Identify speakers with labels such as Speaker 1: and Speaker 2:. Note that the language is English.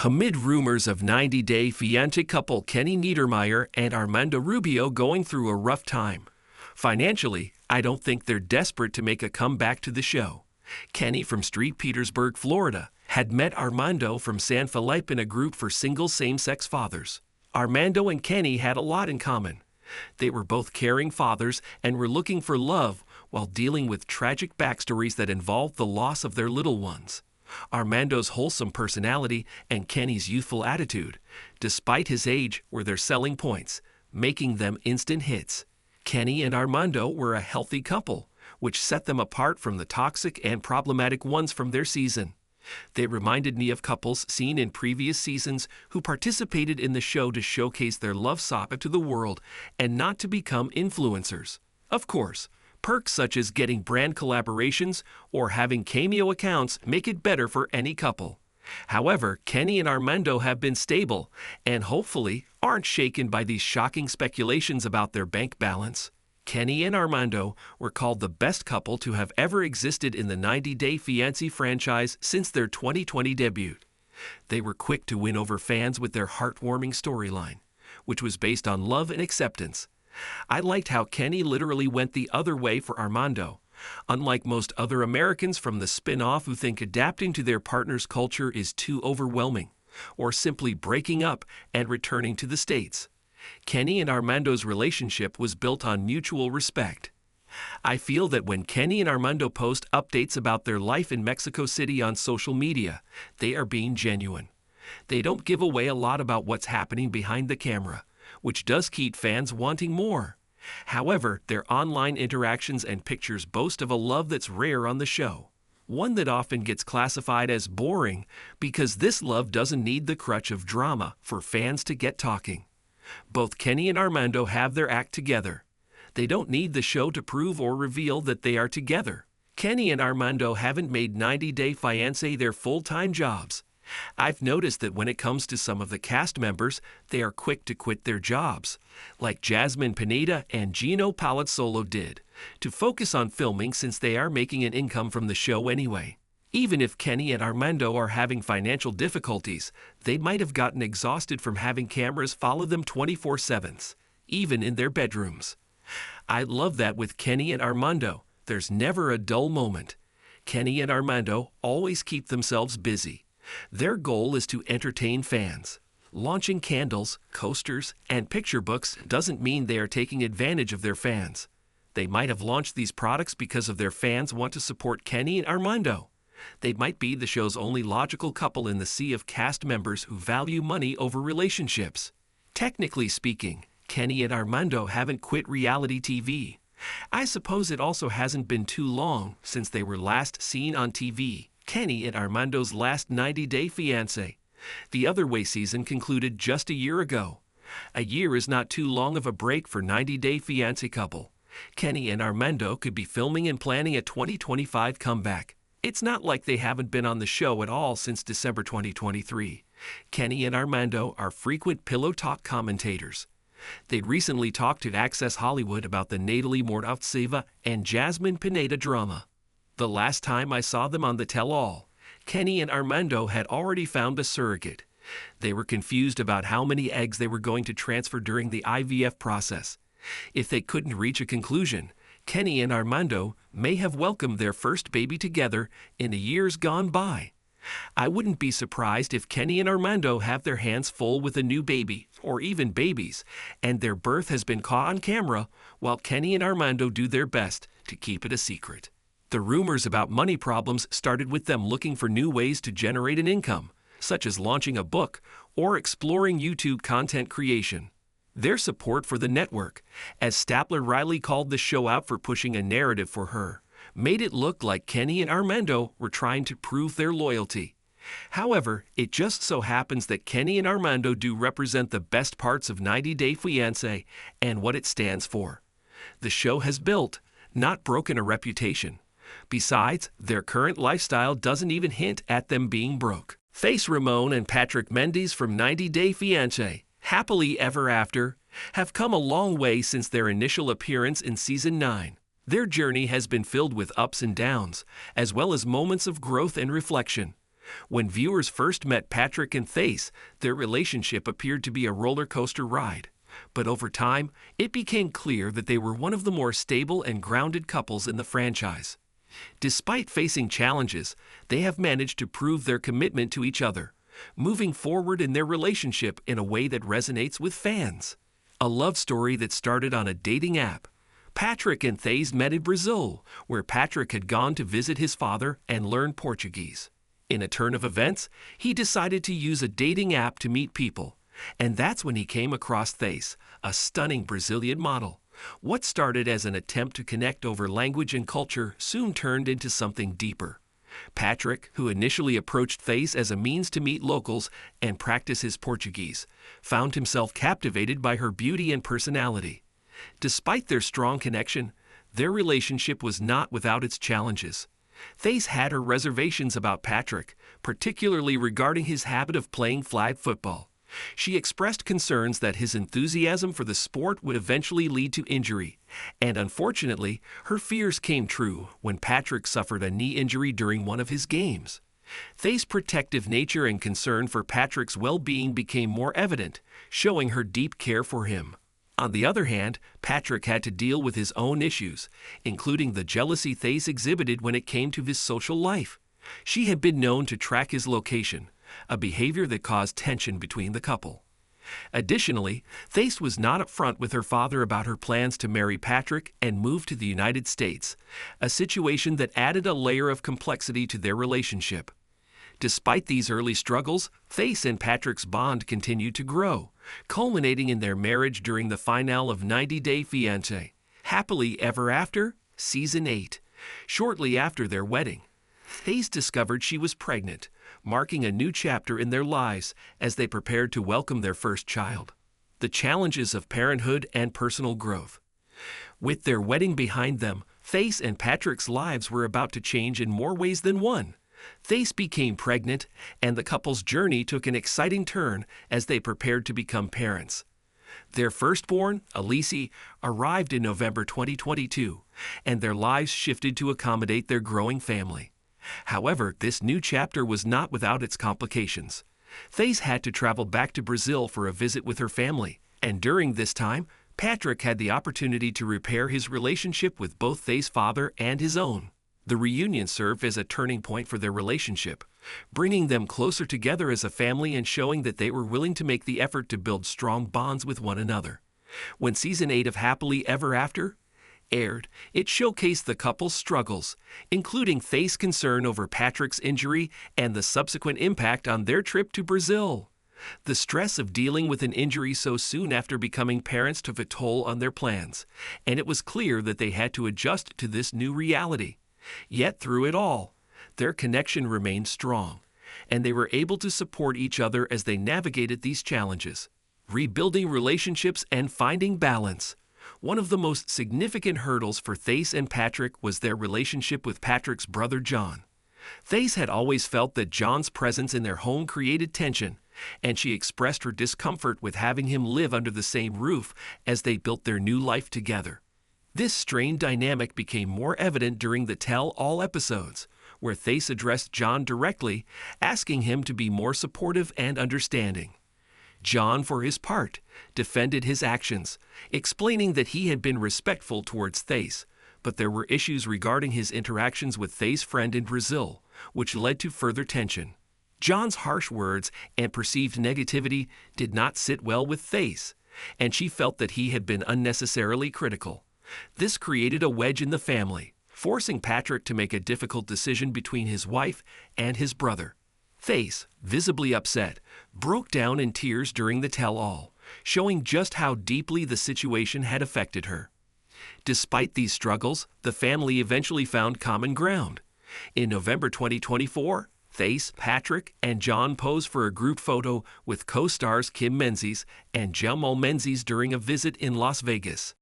Speaker 1: Amid rumors of 90-day Fiancé couple Kenny Niedermeier and Armando Rubio going through a rough time. Financially, I don't think they're desperate to make a comeback to the show. Kenny from St. Petersburg, Florida, had met Armando from San Felipe in a group for single same-sex fathers. Armando and Kenny had a lot in common. They were both caring fathers and were looking for love while dealing with tragic backstories that involved the loss of their little ones. Armando's wholesome personality and Kenny's youthful attitude, despite his age, were their selling points, making them instant hits. Kenny and Armando were a healthy couple, which set them apart from the toxic and problematic ones from their season. They reminded me of couples seen in previous seasons who participated in the show to showcase their love saga to the world and not to become influencers. Of course, perks such as getting brand collaborations or having cameo accounts make it better for any couple. However, Kenny and Armando have been stable and hopefully aren't shaken by these shocking speculations about their bank balance. Kenny and Armando were called the best couple to have ever existed in the 90-Day Fiancé franchise since their 2020 debut. They were quick to win over fans with their heartwarming storyline, which was based on love and acceptance. I liked how Kenny literally went the other way for Armando. Unlike most other Americans from the spin-off who think adapting to their partner's culture is too overwhelming, or simply breaking up and returning to the States, Kenny and Armando's relationship was built on mutual respect. I feel that when Kenny and Armando post updates about their life in Mexico City on social media, they are being genuine. They don't give away a lot about what's happening behind the camera, which does keep fans wanting more. However, their online interactions and pictures boast of a love that's rare on the show, one that often gets classified as boring because this love doesn't need the crutch of drama for fans to get talking. Both Kenny and Armando have their act together. They don't need the show to prove or reveal that they are together. Kenny and Armando haven't made 90-Day Fiancé their full-time jobs. I've noticed that when it comes to some of the cast members, they are quick to quit their jobs, like Jasmine Pineda and Gino Palazzolo did, to focus on filming since they are making an income from the show anyway. Even if Kenny and Armando are having financial difficulties, they might have gotten exhausted from having cameras follow them 24/7, even in their bedrooms. I love that with Kenny and Armando, there's never a dull moment. Kenny and Armando always keep themselves busy. Their goal is to entertain fans. Launching candles, coasters, and picture books doesn't mean they are taking advantage of their fans. They might have launched these products because of their fans want to support Kenny and Armando. They might be the show's only logical couple in the sea of cast members who value money over relationships. Technically speaking, Kenny and Armando haven't quit reality TV. I suppose it also hasn't been too long since they were last seen on TV. Kenny and Armando's last 90-Day Fiancé. The Other Way season concluded just a year ago. A year is not too long of a break for 90-Day Fiancé couple. Kenny and Armando could be filming and planning a 2025 comeback. It's not like they haven't been on the show at all since December 2023. Kenny and Armando are frequent Pillow Talk commentators. They'd recently talked to Access Hollywood about the Natalie Mortavtseva and Jasmine Pineda drama. The last time I saw them on the tell-all, Kenny and Armando had already found a surrogate. They were confused about how many eggs they were going to transfer during the IVF process. If they couldn't reach a conclusion, Kenny and Armando may have welcomed their first baby together in the years gone by. I wouldn't be surprised if Kenny and Armando have their hands full with a new baby, or even babies, and their birth has been caught on camera while Kenny and Armando do their best to keep it a secret. The rumors about money problems started with them looking for new ways to generate an income, such as launching a book or exploring YouTube content creation. Their support for the network, as Stapler Riley called the show out for pushing a narrative for her, made it look like Kenny and Armando were trying to prove their loyalty. However, it just so happens that Kenny and Armando do represent the best parts of 90-Day Fiancé and what it stands for. The show has built, not broken, a reputation. Besides, their current lifestyle doesn't even hint at them being broke. Face Ramon and Patrick Mendes from 90-Day Fiancé, Happily Ever After, have come a long way since their initial appearance in Season 9. Their journey has been filled with ups and downs, as well as moments of growth and reflection. When viewers first met Patrick and Thaís, their relationship appeared to be a roller coaster ride. But over time, it became clear that they were one of the more stable and grounded couples in the franchise. Despite facing challenges, they have managed to prove their commitment to each other, moving forward in their relationship in a way that resonates with fans. A love story that started on a dating app. Patrick and Thaís met in Brazil, where Patrick had gone to visit his father and learn Portuguese. In a turn of events, he decided to use a dating app to meet people. And that's when he came across Thaís, a stunning Brazilian model. What started as an attempt to connect over language and culture soon turned into something deeper. Patrick, who initially approached Thaís as a means to meet locals and practice his Portuguese, found himself captivated by her beauty and personality. Despite their strong connection, their relationship was not without its challenges. Thaís had her reservations about Patrick, particularly regarding his habit of playing flag football. She expressed concerns that his enthusiasm for the sport would eventually lead to injury, and unfortunately, her fears came true when Patrick suffered a knee injury during one of his games. Thaís' protective nature and concern for Patrick's well-being became more evident, showing her deep care for him. On the other hand, Patrick had to deal with his own issues, including the jealousy Thaís exhibited when it came to his social life. She had been known to track his location, a behavior that caused tension between the couple. Additionally, Thaís was not upfront with her father about her plans to marry Patrick and move to the United States, a situation that added a layer of complexity to their relationship. Despite these early struggles, Thaís and Patrick's bond continued to grow, culminating in their marriage during the finale of 90 Day Fiancé, Happily Ever After, Season 8. Shortly after their wedding, Thaís discovered she was pregnant, marking a new chapter in their lives as they prepared to welcome their first child. The challenges of parenthood and personal growth. With their wedding behind them, Thaís and Patrick's lives were about to change in more ways than one. Thaís became pregnant, and the couple's journey took an exciting turn as they prepared to become parents. Their firstborn, Alice, arrived in November 2022, and their lives shifted to accommodate their growing family. However, this new chapter was not without its complications. Thaís had to travel back to Brazil for a visit with her family, and during this time, Patrick had the opportunity to repair his relationship with both Thaís' father and his own. The reunion served as a turning point for their relationship, bringing them closer together as a family and showing that they were willing to make the effort to build strong bonds with one another. When Season 8 of Happily Ever After aired, it showcased the couple's struggles, including Thaís' concern over Patrick's injury and the subsequent impact on their trip to Brazil. The stress of dealing with an injury so soon after becoming parents took a toll on their plans, and it was clear that they had to adjust to this new reality. Yet through it all, their connection remained strong, and they were able to support each other as they navigated these challenges. Rebuilding relationships and finding balance. One of the most significant hurdles for Thaís and Patrick was their relationship with Patrick's brother John. Thaís had always felt that John's presence in their home created tension, and she expressed her discomfort with having him live under the same roof as they built their new life together. This strained dynamic became more evident during the tell-all episodes, where Thaís addressed John directly, asking him to be more supportive and understanding. John, for his part, defended his actions, explaining that he had been respectful towards Thaís, but there were issues regarding his interactions with Thaís' friend in Brazil, which led to further tension. John's harsh words and perceived negativity did not sit well with Thaís, and she felt that he had been unnecessarily critical. This created a wedge in the family, forcing Patrick to make a difficult decision between his wife and his brother. Thaís, visibly upset, broke down in tears during the tell-all, showing just how deeply the situation had affected her. Despite these struggles, the family eventually found common ground. In November 2024, Thaís, Patrick, and John posed for a group photo with co-stars Kim Menzies and Jamal Menzies during a visit in Las Vegas.